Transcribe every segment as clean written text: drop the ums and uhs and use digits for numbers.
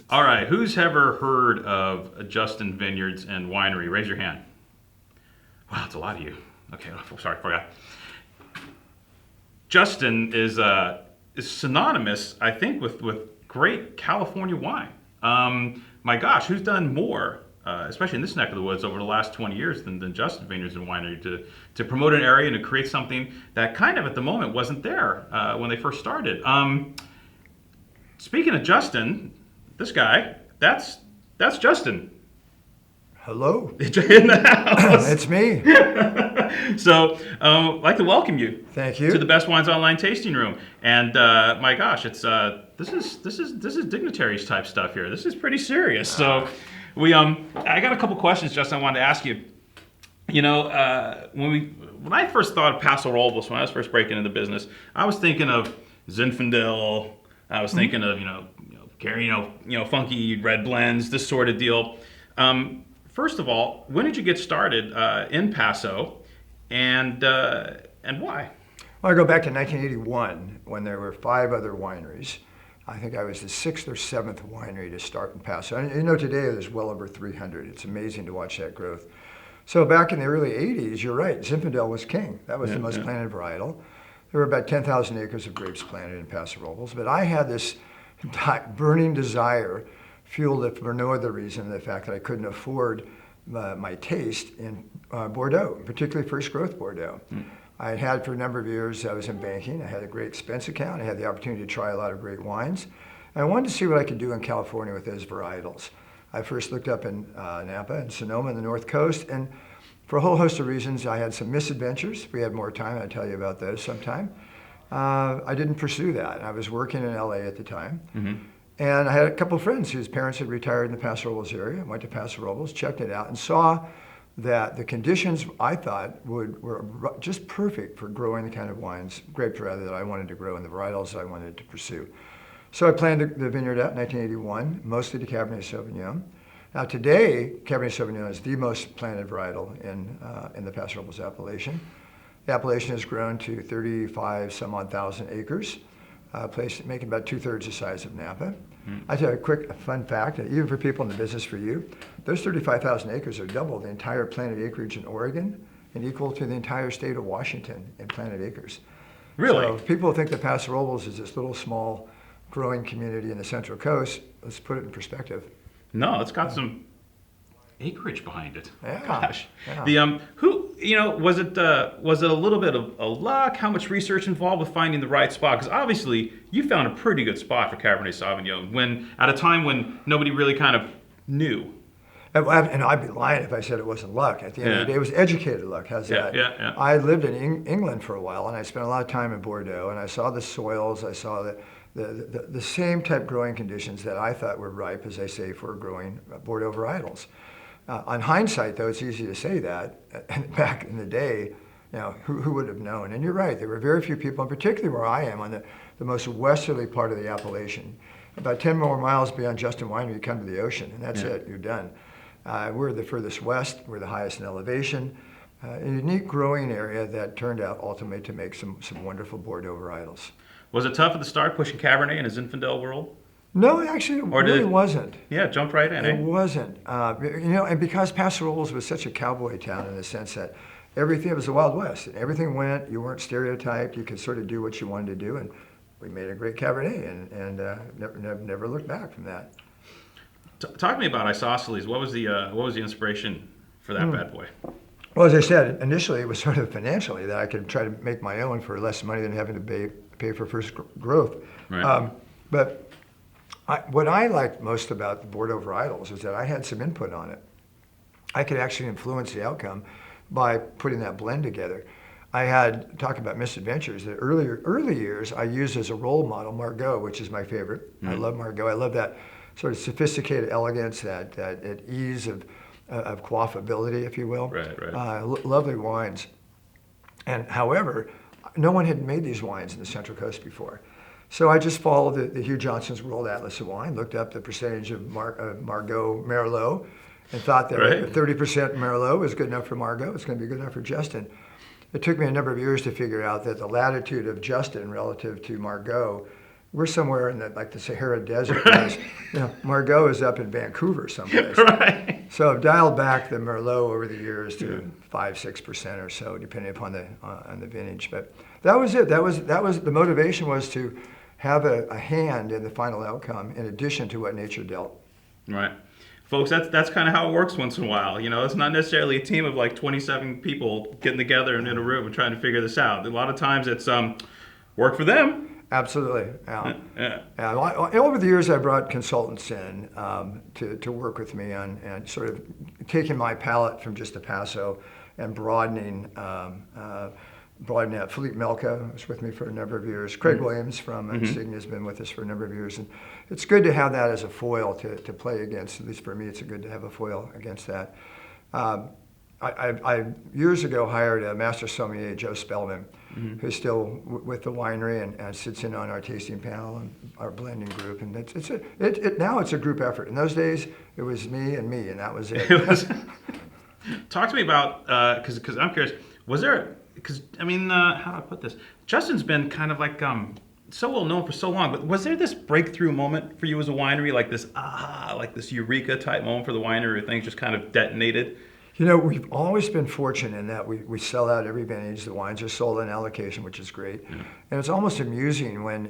All right, who's ever heard of Justin Vineyards and Winery? Raise your hand. Wow, that's a lot of you. Okay, oh, sorry, forgot. Justin is synonymous, I think, with great California wine. My gosh, who's done more, especially in this neck of the woods, over the last 20 years than Justin Vineyards and Winery to promote an area and to create something that kind of at the moment wasn't there when they first started. Speaking of Justin, this guy, that's Justin. Hello. In the house. It's me. So, I'd like to welcome you. Thank you. To the Best Wines Online tasting room. And my gosh, it's this is dignitaries type stuff here. This is pretty serious. So, I got a couple questions, Justin. I wanted to ask you. You know, when I first thought of Paso Robles, when I was first breaking into business, I was thinking of Zinfandel. I was thinking of funky red blends, this sort of deal. First of all, when did you get started in Paso, and why? Well, I go back to 1981 when there were 5 other wineries. I think I was the 6th or 7th winery to start in Paso. And today there's well over 300. It's amazing to watch that growth. So back in the early 80s, you're right, Zinfandel was king. That was the most planted varietal. There were about 10,000 acres of grapes planted in Paso Robles, but I had this burning desire, fueled it for no other reason than the fact that I couldn't afford my taste in Bordeaux, particularly first growth Bordeaux. I had for a number of years, I was in banking, I had a great expense account, I had the opportunity to try a lot of great wines. And I wanted to see what I could do in California with those varietals. I first looked up in Napa and Sonoma in the North Coast, and for a whole host of reasons, I had some misadventures. If we had more time, I'd tell you about those sometime. I didn't pursue that. I was working in LA at the time. And I had a couple of friends whose parents had retired in the Paso Robles area. Went to Paso Robles, checked it out, and saw that the conditions I thought were just perfect for growing the kind of wines, grapes rather, that I wanted to grow and the varietals that I wanted to pursue. So I planned the vineyard out in 1981, mostly to Cabernet Sauvignon. Now today, Cabernet Sauvignon is the most planted varietal in the Paso Robles appellation. The appellation has grown to 35 some odd thousand acres, making about 2/3 the size of Napa. I tell you a quick fun fact, even for people in the business, for you, those 35,000 acres are double the entire planted acreage in Oregon and equal to the entire state of Washington in planted acres. Really? So if people think that Paso Robles is this little small growing community in the Central Coast, let's put it in perspective. No, it's got some acreage behind it. Yeah. Gosh. Yeah. Was it a little bit of luck? How much research involved with finding the right spot? Because obviously you found a pretty good spot for Cabernet Sauvignon at a time when nobody really kind of knew. And I'd be lying if I said it wasn't luck. At the end of the day, it was educated luck. How's that? Yeah. I lived in England for a while, and I spent a lot of time in Bordeaux, and I saw the soils, I saw the same type growing conditions that I thought were ripe, as they say, for growing Bordeaux varietals. On hindsight, though, it's easy to say that. And back in the day, who would have known? And you're right, there were very few people, and particularly where I am, on the most westerly part of the appellation. About 10 more miles beyond Justin Winery, you come to the ocean, and that's it, you're done. We're the furthest west, we're the highest in elevation. A unique growing area that turned out ultimately to make some wonderful Bordeaux varietals. Was it tough at the start pushing Cabernet in a Zinfandel world? No, actually, it really wasn't. Yeah, jumped right in. It wasn't. And because Paso Robles was such a cowboy town in the sense that everything, it was the Wild West. And everything went, you weren't stereotyped, you could sort of do what you wanted to do. And we made a great Cabernet and never looked back from that. Talk to me about isosceles. What was the inspiration for that bad boy? Well, as I said, initially it was sort of financially that I could try to make my own for less money than having to pay for first growth. Right. But what I liked most about the Bordeaux varietals is that I had some input on it. I could actually influence the outcome by putting that blend together. I had, talking about misadventures, the early years I used as a role model Margaux, which is my favorite. I love Margaux. I love that sort of sophisticated elegance, that ease of quaffability, if you will. Right. Lovely wines. And however, no one had made these wines in the Central Coast before. So I just followed the Hugh Johnson's World Atlas of Wine, looked up the percentage of Margaux Merlot, and thought that 30% Merlot was good enough for Margaux. It's going to be good enough for Justin. It took me a number of years to figure out that the latitude of Justin relative to Margaux we're somewhere in the Sahara Desert. Whereas, Margaux is up in Vancouver someplace. Right. So I've dialed back the Merlot over the years to 5-6% or so, depending upon on the vintage. But that was it. That was the motivation was to have a hand in the final outcome in addition to what nature dealt. Right. Folks, that's kind of how it works once in a while. It's not necessarily a team of like 27 people getting together and in a room and trying to figure this out. A lot of times it's work for them. Absolutely. Yeah. Yeah. Over the years, I brought consultants in to work with me on and sort of taking my palate from just a Paso and broadening out. Philippe Melka was with me for a number of years. Craig Williams from Insignia has been with us for a number of years. And it's good to have that as a foil to play against. At least for me, it's good to have a foil against that. I years ago hired a master sommelier, Joe Spellman, who's still with the winery and sits in on our tasting panel and our blending group. And now it's a group effort. In those days, it was me, and that was it. Talk to me about, because I'm curious, was there, how do I put this? Justin's been kind of like so well known for so long, but was there this breakthrough moment for you as a winery, like this like this eureka type moment for the winery where things just kind of detonated? We've always been fortunate in that we sell out every vintage. The wines are sold on allocation, which is great. Yeah. And it's almost amusing when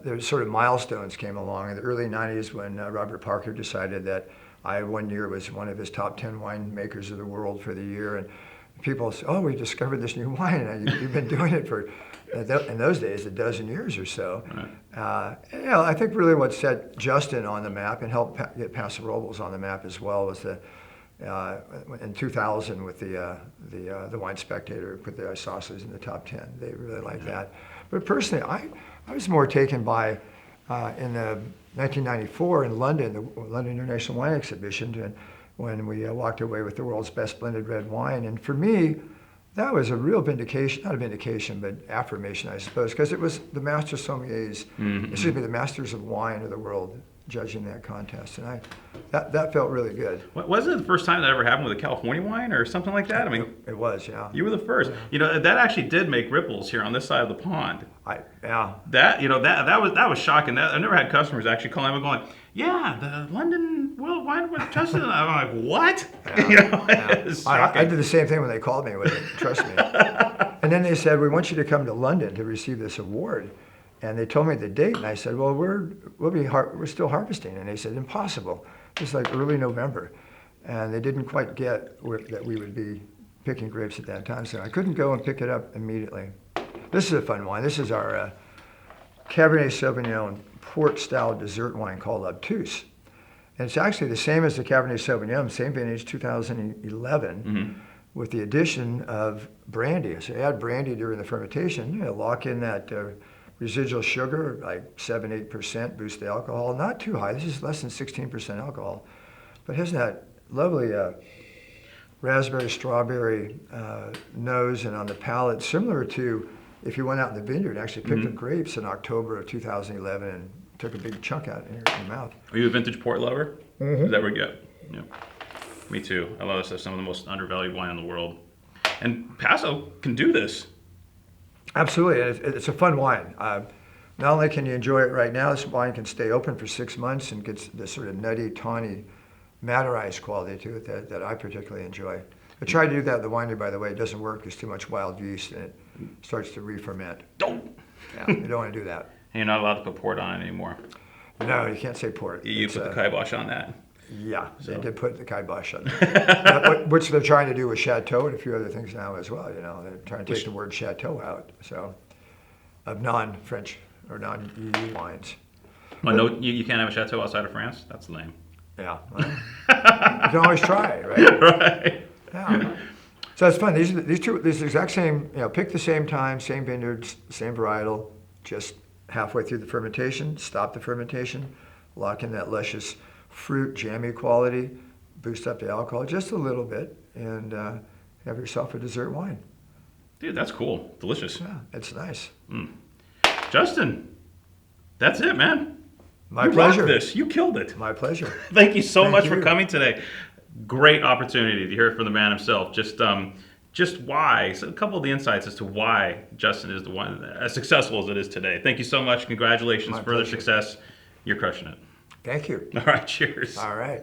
there's sort of milestones came along in the early 90s when Robert Parker decided that I one year was one of his top 10 winemakers of the world for the year. And people say, oh, we discovered this new wine. And you've been doing it for, in those days, a dozen years or so. Right. I think really what set Justin on the map and helped get Paso Robles on the map as well was in 2000 with the Wine Spectator put the Isosceles in the top 10. They really liked that. But personally, I was more taken by in the 1994 in London, the London International Wine Exhibition, when we walked away with the world's best blended red wine. And for me, that was a real vindication, not a vindication, but affirmation, I suppose, because it was the master sommeliers, the masters of wine of the world judging that contest, and that felt really good. Wasn't it the first time that ever happened with a California wine or something like that? It was, yeah. You were the first. That actually did make ripples here on this side of the pond. That was shocking. I've never had customers actually calling me and going, yeah, the London World Wine with Justin. I'm like, what? I did the same thing when they called me with it. Trust me. And then they said, we want you to come to London to receive this award. And they told me the date, and I said, well, we're still harvesting. And they said, impossible. It's like early November. And they didn't quite get that we would be picking grapes at that time, so I couldn't go and pick it up immediately. This is a fun wine. This is our Cabernet Sauvignon port-style dessert wine called Obtuse. And it's actually the same as the Cabernet Sauvignon, same vintage, 2011, with the addition of brandy. So you add brandy during the fermentation, lock in that residual sugar, like 7-8%, boost the alcohol. Not too high. This is less than 16% alcohol. But it has that lovely raspberry, strawberry nose and on the palate, similar to if you went out in the vineyard and actually picked the grapes in October of 2011 and took a big chunk out in your mouth. Are you a vintage port lover? Is that where you get? Yeah. Me too. I love this. It's some of the most undervalued wine in the world. And Paso can do this. Absolutely, it's a fun wine. Not only can you enjoy it right now, this wine can stay open for 6 months and gets this sort of nutty, tawny, madderized quality to it that I particularly enjoy. I tried to do that at the winery, by the way. It doesn't work. There's too much wild yeast and it starts to re-ferment. Don't. Yeah, you don't want to do that. And you're not allowed to put port on it anymore. No, you can't say port. You put the kibosh on that. Yeah, so. They did put the kibosh on that, which they're trying to do with Chateau and a few other things now as well. They're trying to take the word Chateau out, so of non-French or non-EU wines. Well, no, you can't have a Chateau outside of France? That's lame. Yeah, well, you can always try, right? Right. Yeah. So it's fun. These exact same, pick the same time, same vineyards, same varietal, just halfway through the fermentation, stop the fermentation, lock in that luscious fruit, jammy quality, boost up the alcohol just a little bit, and have yourself a dessert wine. Dude, that's cool. Delicious. Yeah, it's nice. Justin, that's it, man. My pleasure. You rocked this. You killed it. My pleasure. Thank you so much for coming today. Great opportunity to hear it from the man himself. Just just why, so a couple of the insights as to why Justin is the one as successful as it is today. Thank you so much. Congratulations. My Further pleasure. success. You're crushing it. Thank you. All right. Cheers. All right.